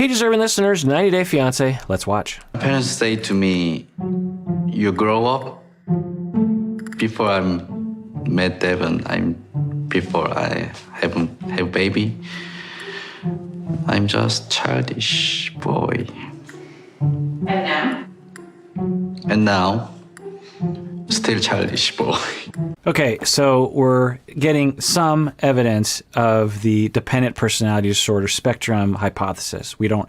Hey, deserving listeners, 90 Day Fiancé. Let's watch. My parents say to me, you grow up. Before I met Deavan, before I have baby, I'm just childish boy. And now? And now, still childish boy. Okay, so we're getting some evidence of the dependent personality disorder spectrum hypothesis. We don't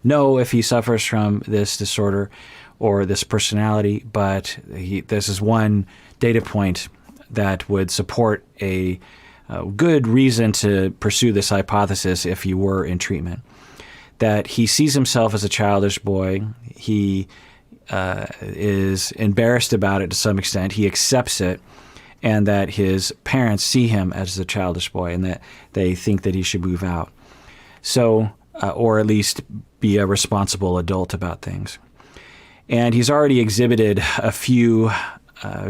know if he suffers from this disorder or this personality, but this is one data point that would support a good reason to pursue this hypothesis if he were in treatment. That he sees himself as a childish boy. He is embarrassed about it to some extent. He accepts it. And that his parents see him as a childish boy and that they think that he should move out. So, or at least be a responsible adult about things. And he's already exhibited a few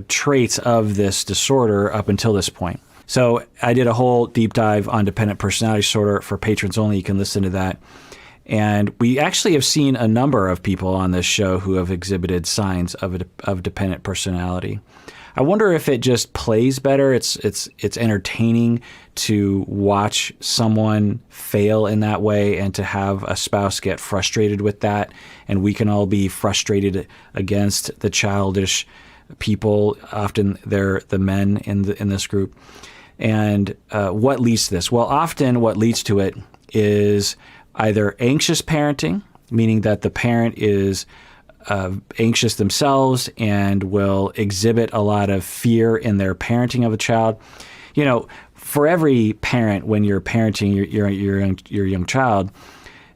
traits of this disorder up until this point. So I did a whole deep dive on dependent personality disorder for patrons only. You can listen to that. And we actually have seen a number of people on this show who have exhibited signs of dependent personality. I wonder if it just plays better. It's entertaining to watch someone fail in that way and to have a spouse get frustrated with that. And we can all be frustrated against the childish people. Often they're the men in this group. And what leads to this? Well, often what leads to it is either anxious parenting, meaning that the parent is anxious themselves and will exhibit a lot of fear in their parenting of a child. You know, for every parent, when you're parenting your young child,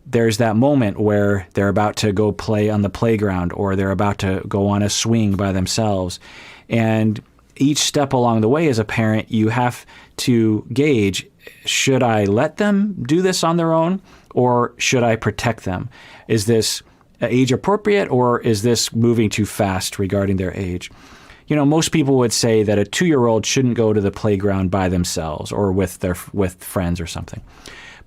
there's that moment where they're about to go play on the playground or they're about to go on a swing by themselves. And each step along the way as a parent, you have to gauge, should I let them do this on their own or should I protect them? Is this age appropriate, or is this moving too fast regarding their age? You know, most people would say that a 2-year-old shouldn't go to the playground by themselves or with friends or something.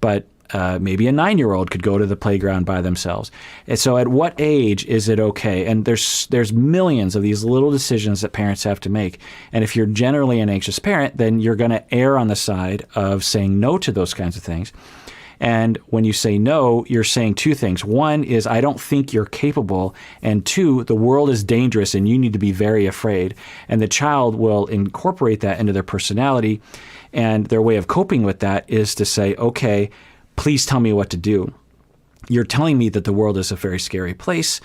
But maybe a 9-year-old could go to the playground by themselves. And so at what age is it okay? And there's millions of these little decisions that parents have to make. And if you're generally an anxious parent, then you're going to err on the side of saying no to those kinds of things. And when you say no, you're saying two things. One is, I don't think you're capable. And two, the world is dangerous and you need to be very afraid. And the child will incorporate that into their personality. And their way of coping with that is to say, okay, please tell me what to do. You're telling me that the world is a very scary place.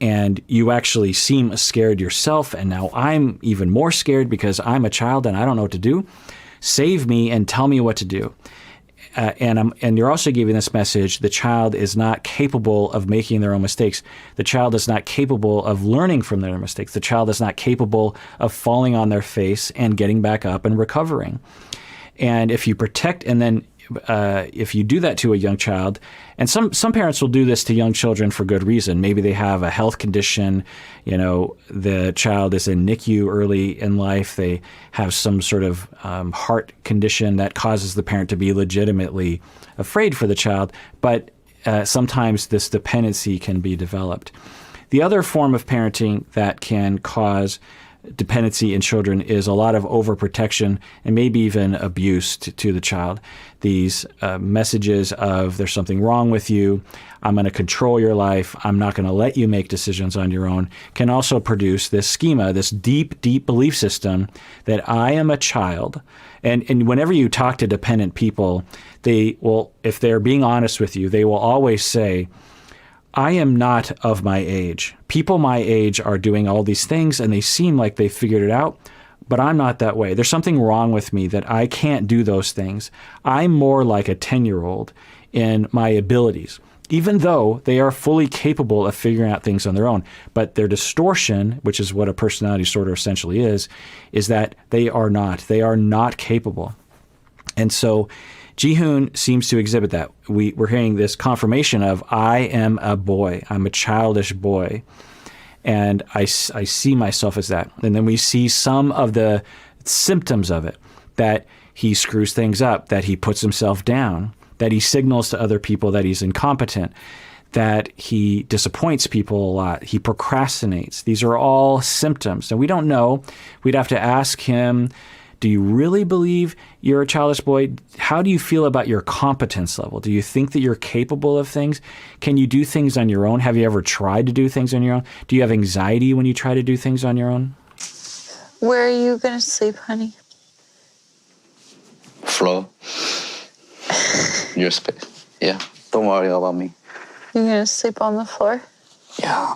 And you actually seem scared yourself. And now I'm even more scared because I'm a child and I don't know what to do. Save me and tell me what to do. And you're also giving this message, the child is not capable of making their own mistakes. The child is not capable of learning from their mistakes. The child is not capable of falling on their face and getting back up and recovering. And if you protect, and then if you do that to a young child, and some parents will do this to young children for good reason. Maybe they have a health condition, you know, the child is in NICU early in life. They have some sort of heart condition that causes the parent to be legitimately afraid for the child. But sometimes this dependency can be developed. The other form of parenting that can cause dependency in children is a lot of overprotection and maybe even abuse to the child. These messages of there's something wrong with you, I'm going to control your life, I'm not going to let you make decisions on your own, can also produce this schema, this deep, deep belief system that I am a child. And whenever you talk to dependent people, they will, if they're being honest with you, they will always say, I am not of my age. People my age are doing all these things and they seem like they figured it out, but I'm not that way. There's something wrong with me that I can't do those things. I'm more like a 10-year-old in my abilities, even though they are fully capable of figuring out things on their own. But their distortion, which is what a personality disorder essentially is that they are not. They are not capable. And so Jihoon seems to exhibit that. We're hearing this confirmation of, I am a boy. I'm a childish boy. And I see myself as that. And then we see some of the symptoms of it, that he screws things up, that he puts himself down, that he signals to other people that he's incompetent, that he disappoints people a lot, he procrastinates. These are all symptoms. And we don't know. We'd have to ask him, do you really believe you're a childish boy? How do you feel about your competence level? Do you think that you're capable of things? Can you do things on your own? Have you ever tried to do things on your own? Do you have anxiety when you try to do things on your own? Where are you going to sleep, honey? Floor. Your space. Yeah. Don't worry about me. You're going to sleep on the floor? Yeah.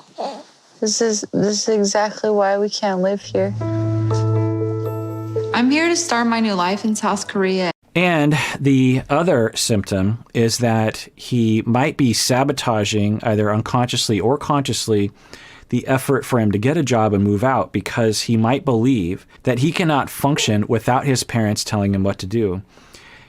This is exactly why we can't live here. I'm here to start my new life in South Korea. And the other symptom is that he might be sabotaging, either unconsciously or consciously, the effort for him to get a job and move out, because he might believe that he cannot function without his parents telling him what to do.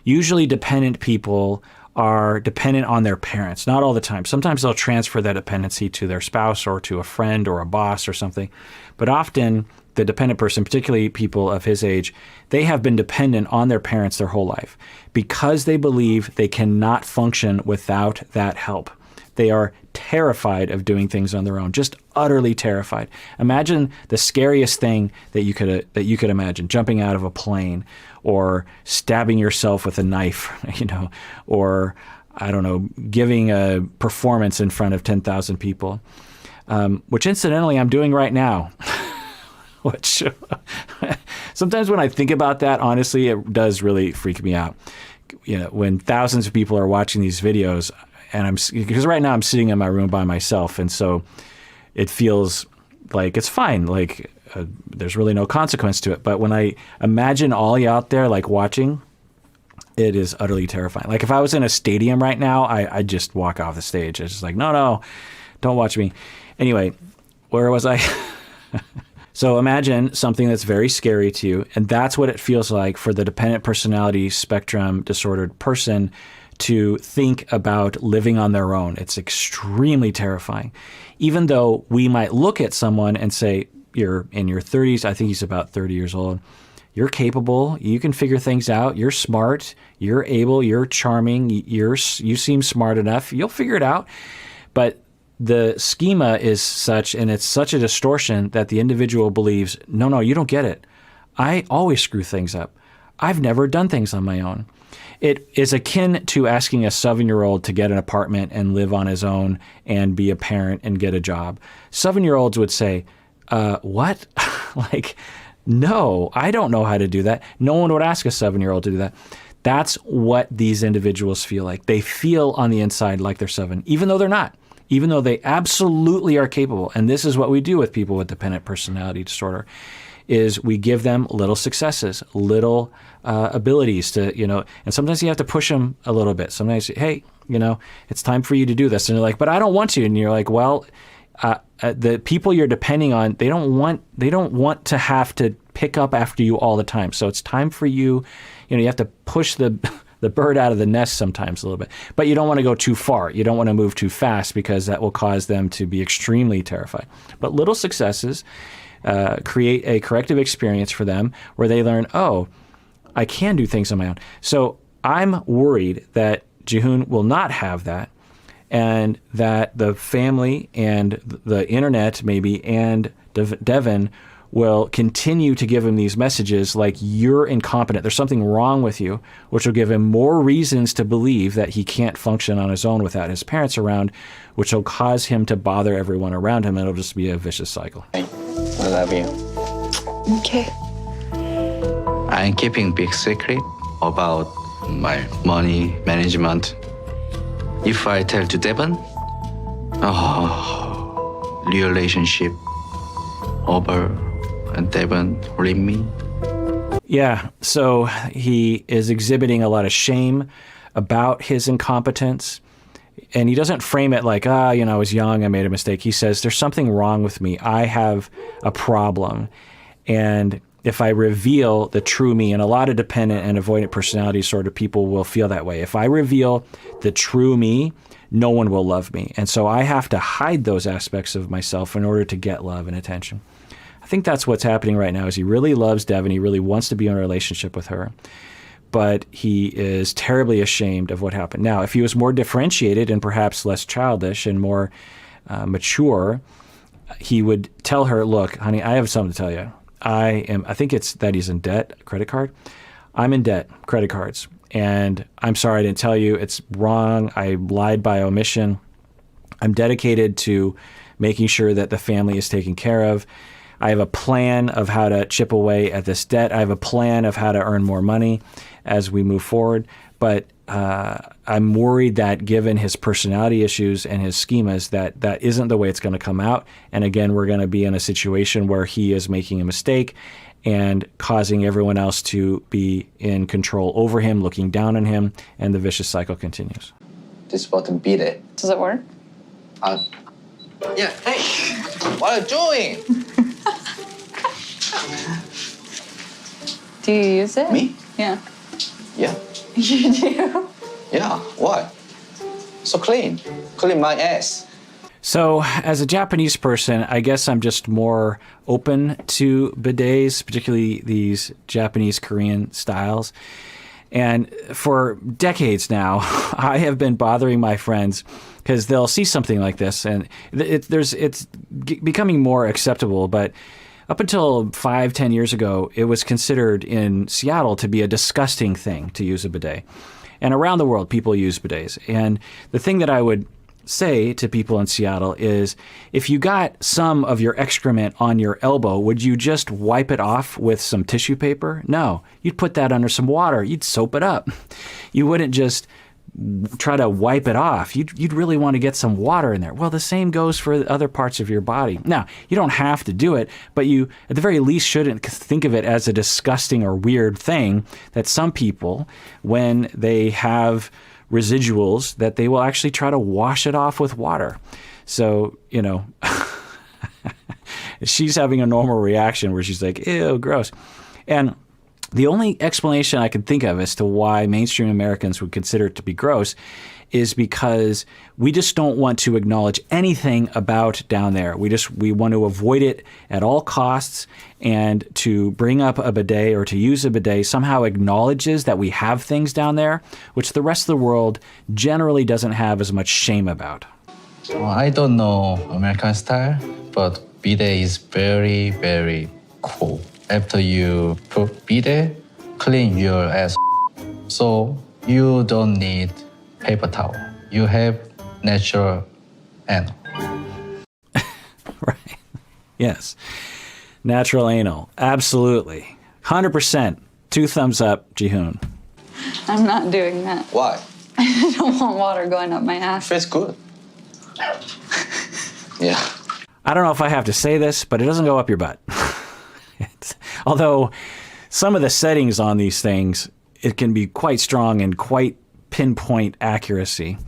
Usually dependent people are dependent on their parents, not all the time. Sometimes they'll transfer that dependency to their spouse or to a friend or a boss or something. But often the dependent person, particularly people of his age, they have been dependent on their parents their whole life because they believe they cannot function without that help. They are terrified of doing things on their own, just utterly terrified. Imagine the scariest thing that you could imagine: jumping out of a plane, or stabbing yourself with a knife, or I don't know, giving a performance in front of 10,000 people, which incidentally I'm doing right now. Which sometimes when I think about that, honestly, it does really freak me out. When thousands of people are watching these videos, and because right now I'm sitting in my room by myself, and so it feels like it's fine, like there's really no consequence to it. But when I imagine all you out there like watching, it is utterly terrifying. Like if I was in a stadium right now, I'd just walk off the stage. It's just like, no, don't watch me. Anyway, where was I? So imagine something that's very scary to you, and that's what it feels like for the dependent personality spectrum disordered person to think about living on their own. It's extremely terrifying. Even though we might look at someone and say, you're in your 30s, I think he's about 30 years old, you're capable, you can figure things out, you're smart, you're able, you're charming, you seem smart enough, you'll figure it out. But the schema is such, and it's such a distortion, that the individual believes, no, you don't get it. I always screw things up. I've never done things on my own. It is akin to asking a 7-year-old to get an apartment and live on his own and be a parent and get a job. 7-year-olds would say, what? Like, no, I don't know how to do that. No one would ask a 7-year-old to do that. That's what these individuals feel like. They feel on the inside like they're 7, even though they're not. Even though they absolutely are capable. And this is what we do with people with dependent personality disorder, is we give them little successes, little abilities to, and sometimes you have to push them a little bit. Sometimes, hey, it's time for you to do this. And they're like, but I don't want to. And you're like, well, the people you're depending on, they don't want to have to pick up after you all the time. So it's time for you, you have to push the bird out of the nest sometimes a little bit, but you don't want to go too far. You don't want to move too fast, because that will cause them to be extremely terrified. But little successes create a corrective experience for them where they learn, oh, I can do things on my own. So I'm worried that Jihoon will not have that, and that the family and the internet maybe and Deavan will continue to give him these messages like, you're incompetent, there's something wrong with you, which will give him more reasons to believe that he can't function on his own without his parents around, which will cause him to bother everyone around him, and it'll just be a vicious cycle. I love you. Okay. I'm keeping big secret about my money management. If I tell to Deavan, relationship over, and Deavan leave me. Yeah, so he is exhibiting a lot of shame about his incompetence. And he doesn't frame it like, I was young, I made a mistake. He says, there's something wrong with me. I have a problem. And if I reveal the true me, and a lot of dependent and avoidant personality sort of people will feel that way. If I reveal the true me, no one will love me. And so I have to hide those aspects of myself in order to get love and attention. I think that's what's happening right now, is he really loves Deavan. He really wants to be in a relationship with her. but he is terribly ashamed of what happened. Now, if he was more differentiated and perhaps less childish and more mature, he would tell her, look, honey, I have something to tell you. I think it's that he's in debt, credit card. I'm in debt, credit cards. And I'm sorry I didn't tell you. It's wrong. I lied by omission. I'm dedicated to making sure that the family is taken care of. I have a plan of how to chip away at this debt. I have a plan of how to earn more money as we move forward. But I'm worried that given his personality issues and his schemas, that isn't the way it's going to come out. And again, we're going to be in a situation where he is making a mistake and causing everyone else to be in control over him, looking down on him, and the vicious cycle continues. This about to beat it. Does it work? Yeah, hey, what are you doing? Do you use it? Me? Yeah. Yeah. You do? Yeah, why? So clean. Clean my ass. So as a Japanese person, I guess I'm just more open to bidets, particularly these Japanese Korean styles. And for decades now, I have been bothering my friends because they'll see something like this, and it's becoming more acceptable. But up until 5-10 years ago, it was considered in Seattle to be a disgusting thing to use a bidet. And around the world, people use bidets. And the thing that I would say to people in Seattle is, if you got some of your excrement on your elbow, would you just wipe it off with some tissue paper? No, you'd put that under some water. You'd soap it up. You wouldn't just try to wipe it off. You'd really want to get some water in there. Well, the same goes for other parts of your body. Now, you don't have to do it, but you, at the very least, shouldn't think of it as a disgusting or weird thing that some people, when they have residuals, that they will actually try to wash it off with water. So, you know, she's having a normal reaction where she's like, ew, gross. And the only explanation I can think of as to why mainstream Americans would consider it to be gross is because we just don't want to acknowledge anything about down there. We want to avoid it at all costs, and to bring up a bidet or to use a bidet somehow acknowledges that we have things down there, which the rest of the world generally doesn't have as much shame about. Well, I don't know American style, but bidet is very, very cool. After you put bidet, clean your ass. So you don't need paper towel. You have natural anal. Right. Yes. Natural anal. Absolutely. 100%. 2 thumbs up, Jihoon. I'm not doing that. Why? I don't want water going up my ass. Feels good. Yeah. I don't know if I have to say this, but it doesn't go up your butt. Although some of the settings on these things, it can be quite strong and quite pinpoint accuracy.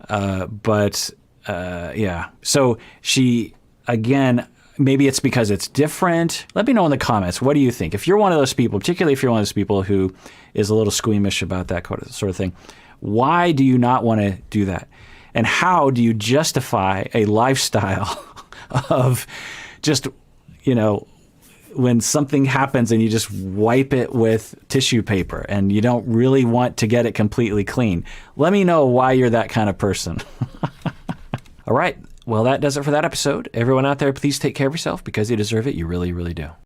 Yeah. So she, again, maybe it's because it's different. Let me know in the comments. What do you think? If you're one of those people, particularly if you're one of those people who is a little squeamish about that sort of thing, why do you not want to do that? And how do you justify a lifestyle of just, you know, when something happens and you just wipe it with tissue paper and you don't really want to get it completely clean? Let me know why you're that kind of person. All right. Well, that does it for that episode. Everyone out there, please take care of yourself because you deserve it. You really, really do.